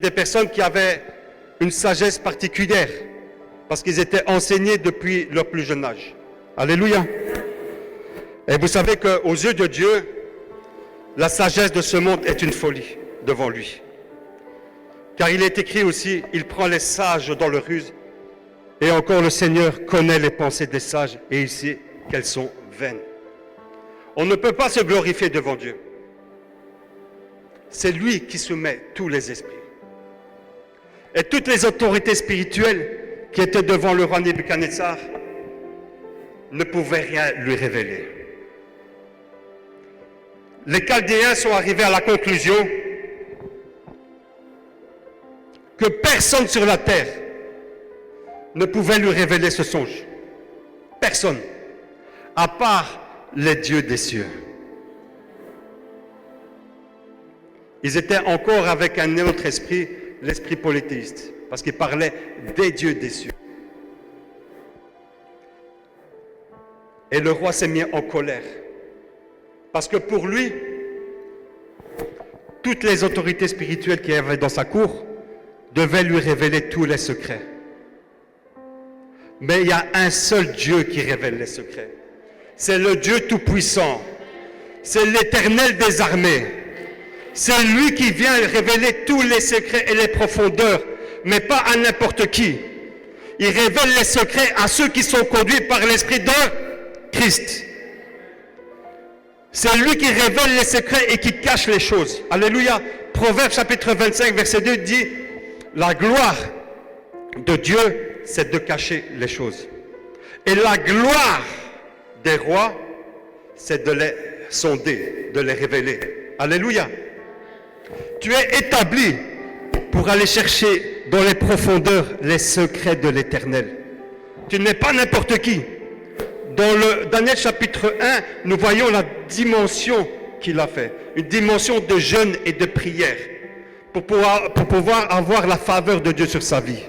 Des personnes qui avaient une sagesse particulière parce qu'ils étaient enseignés depuis leur plus jeune âge. Alléluia. Et vous savez qu'aux yeux de Dieu, la sagesse de ce monde est une folie devant lui. Car il est écrit aussi, il prend les sages dans leur ruse. Et encore le Seigneur connaît les pensées des sages et il sait qu'elles sont vaines. On ne peut pas se glorifier devant Dieu. C'est lui qui soumet tous les esprits. Et toutes les autorités spirituelles qui étaient devant le roi Nebuchadnezzar ne pouvaient rien lui révéler. Les Chaldéens sont arrivés à la conclusion que personne sur la terre ne pouvait lui révéler ce songe. Personne, à part les dieux des cieux. Ils étaient encore avec un autre esprit, l'esprit polythéiste, parce qu'ils parlaient des dieux des cieux. Et le roi s'est mis en colère, parce que pour lui, toutes les autorités spirituelles qu'il y avait dans sa cour devaient lui révéler tous les secrets. Mais il y a un seul Dieu qui révèle les secrets. C'est le Dieu Tout-Puissant. C'est l'Éternel des armées. C'est lui qui vient révéler tous les secrets et les profondeurs, mais pas à n'importe qui. Il révèle les secrets à ceux qui sont conduits par l'Esprit de Christ. C'est lui qui révèle les secrets et qui cache les choses. Alléluia. Proverbe chapitre 25, verset 2 dit, la gloire de Dieu, c'est de cacher les choses. Et la gloire des rois, c'est de les sonder, de les révéler. Alléluia. Tu es établi pour aller chercher dans les profondeurs les secrets de l'Éternel. Tu n'es pas n'importe qui. Dans le Daniel chapitre 1, nous voyons la dimension qu'il a fait. Une dimension de jeûne et de prière pour pouvoir avoir la faveur de Dieu sur sa vie.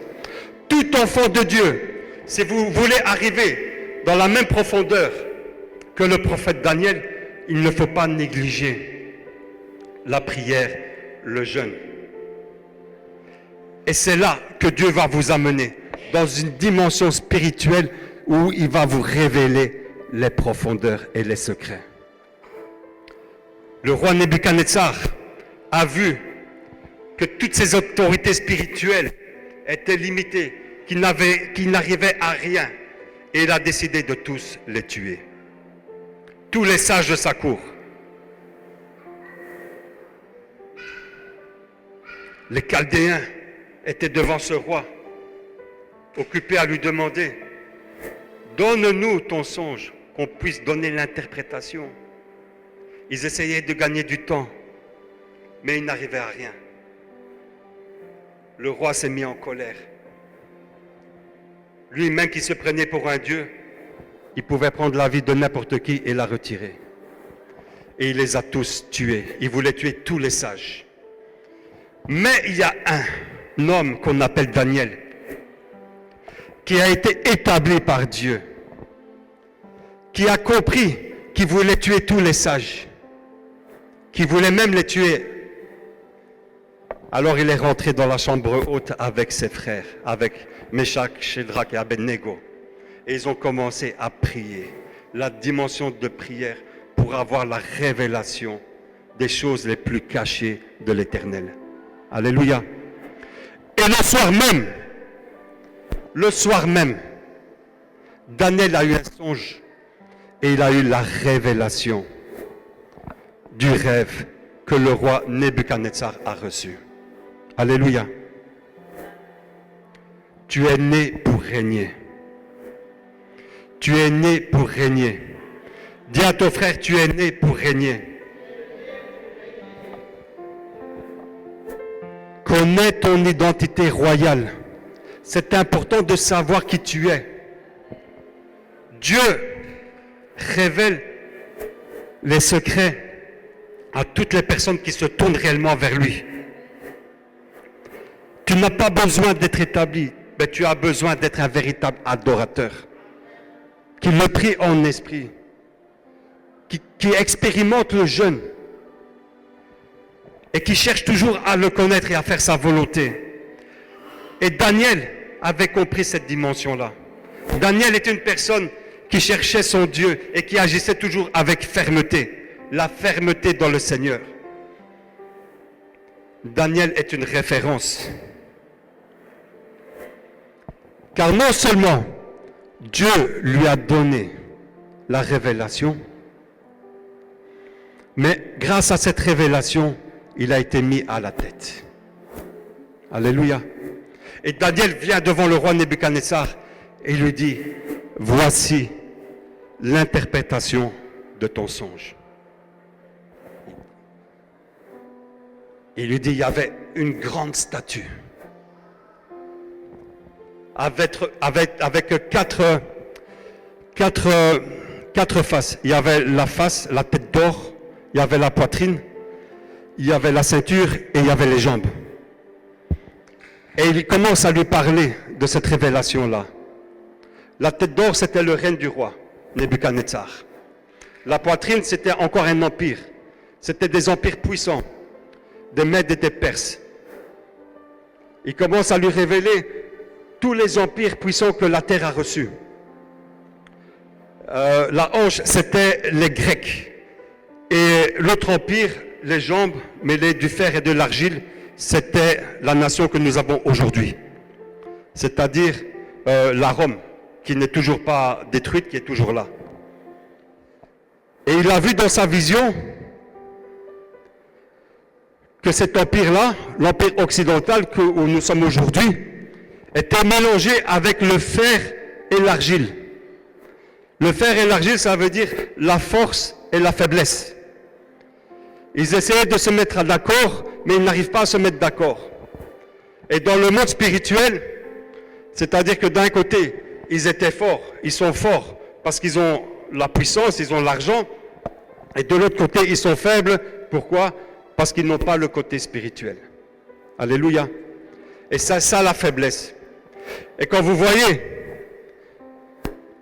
Tout enfant de Dieu, si vous voulez arriver dans la même profondeur que le prophète Daniel, il ne faut pas négliger la prière, le jeûne. Et c'est là que Dieu va vous amener, dans une dimension spirituelle où il va vous révéler les profondeurs et les secrets. Le roi Nebuchadnezzar a vu que toutes ces autorités spirituelles étaient limitées, qu'ils n'arrivaient à rien, et il a décidé de tous les tuer. Tous les sages de sa cour. Les Chaldéens étaient devant ce roi, occupés à lui demander « Donne-nous ton songe, qu'on puisse donner l'interprétation. » Ils essayaient de gagner du temps, mais ils n'arrivaient à rien. Le roi s'est mis en colère. Lui-même qui se prenait pour un dieu, il pouvait prendre la vie de n'importe qui et la retirer. Et il les a tous tués. Il voulait tuer tous les sages. Mais il y a un homme qu'on appelle Daniel, qui a été établi par Dieu, qui a compris qu'il voulait tuer tous les sages, qui voulait même les tuer. Alors il est rentré dans la chambre haute avec ses frères, avec Meshach, Shadrach et Abednego. Et ils ont commencé à prier, la dimension de prière pour avoir la révélation des choses les plus cachées de l'Éternel. Alléluia. Et le soir même, Daniel a eu un songe et il a eu la révélation du rêve que le roi Nebuchadnezzar a reçu. Alléluia. Tu es né pour régner. Tu es né pour régner. Dis à ton frère, tu es né pour régner. Connais ton identité royale. C'est important de savoir qui tu es. Dieu révèle les secrets à toutes les personnes qui se tournent réellement vers lui. Tu n'as pas besoin d'être établi, mais tu as besoin d'être un véritable adorateur, qui le prie en esprit, qui expérimente le jeûne, et qui cherche toujours à le connaître et à faire sa volonté. Et Daniel avait compris cette dimension-là. Daniel est une personne qui cherchait son Dieu et qui agissait toujours avec fermeté. La fermeté dans le Seigneur. Daniel est une référence. Car non seulement Dieu lui a donné la révélation, mais grâce à cette révélation, il a été mis à la tête. Alléluia. Et Daniel vient devant le roi Nebuchadnezzar et lui dit, voici l'interprétation de ton songe. Il lui dit, il y avait une grande statue avec quatre faces. Il y avait la face, la tête d'or, il y avait la poitrine, il y avait la ceinture et il y avait les jambes. Et il commence à lui parler de cette révélation-là. La tête d'or, c'était le règne du roi, Nebuchadnezzar. La poitrine, c'était encore un empire. C'était des empires puissants, des Mèdes et des Perses. Il commence à lui révéler tous les empires puissants que la terre a reçus. La hanche, c'était les Grecs. Et l'autre empire, les jambes, mêlées du fer et de l'argile, c'était la nation que nous avons aujourd'hui. C'est-à-dire la Rome, qui n'est toujours pas détruite, qui est toujours là. Et il a vu dans sa vision que cet empire-là, l'empire occidental où nous sommes aujourd'hui, était mélangé avec le fer et l'argile. Le fer et l'argile, ça veut dire la force et la faiblesse. Ils essayaient de se mettre d'accord, mais ils n'arrivent pas à se mettre d'accord. Et dans le monde spirituel, c'est-à-dire que d'un côté, ils étaient forts, ils sont forts parce qu'ils ont la puissance, ils ont l'argent, et de l'autre côté, ils sont faibles. Pourquoi ? Parce qu'ils n'ont pas le côté spirituel. Alléluia. Et c'est ça la faiblesse. Et quand vous voyez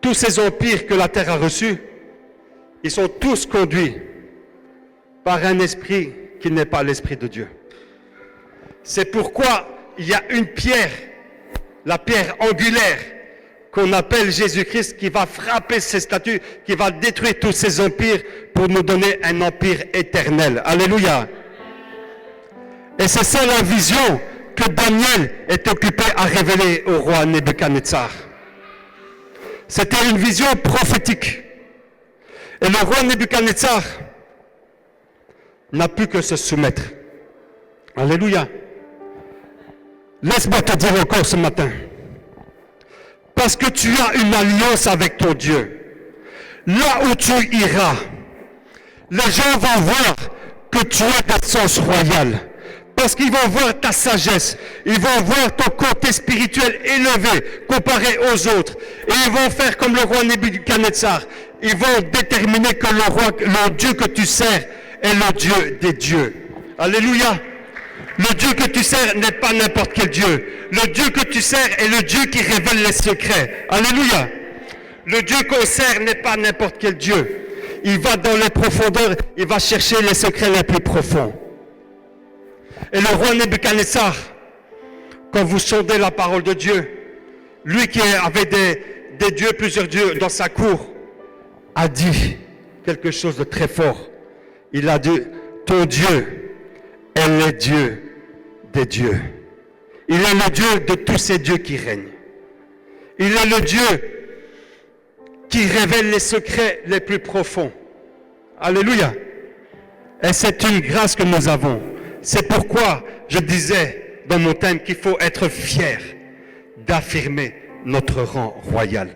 tous ces empires que la terre a reçus, ils sont tous conduits par un esprit qui n'est pas l'esprit de Dieu. C'est pourquoi il y a une pierre, la pierre angulaire, qu'on appelle Jésus-Christ, qui va frapper ces statues, qui va détruire tous ces empires pour nous donner un empire éternel. Alléluia. Et c'est ça la vision que Daniel est occupé à révéler au roi Nebuchadnezzar. C'était une vision prophétique. Et le roi Nebuchadnezzar n'a pu que se soumettre. Alléluia. Laisse-moi te dire encore ce matin. Parce que tu as une alliance avec ton Dieu. Là où tu iras, les gens vont voir que tu as d'essence royale. Parce qu'ils vont voir ta sagesse, ils vont voir ton côté spirituel élevé comparé aux autres. Et ils vont faire comme le roi Nebuchadnezzar. Ils vont déterminer que le Dieu que tu sers est le Dieu des dieux. Alléluia. Le Dieu que tu sers n'est pas n'importe quel Dieu. Le Dieu que tu sers est le Dieu qui révèle les secrets. Alléluia. Le Dieu qu'on sert n'est pas n'importe quel Dieu. Il va dans les profondeurs, il va chercher les secrets les plus profonds. Et le roi Nebuchadnezzar, quand vous sondez la parole de Dieu, lui qui avait des dieux, plusieurs dieux dans sa cour, a dit quelque chose de très fort. Il a dit, ton Dieu est le Dieu des dieux. Il est le Dieu de tous ces dieux qui règnent. Il est le Dieu qui révèle les secrets les plus profonds. Alléluia. Et c'est une grâce que nous avons. C'est pourquoi je disais dans mon thème qu'il faut être fier d'affirmer notre rang royal.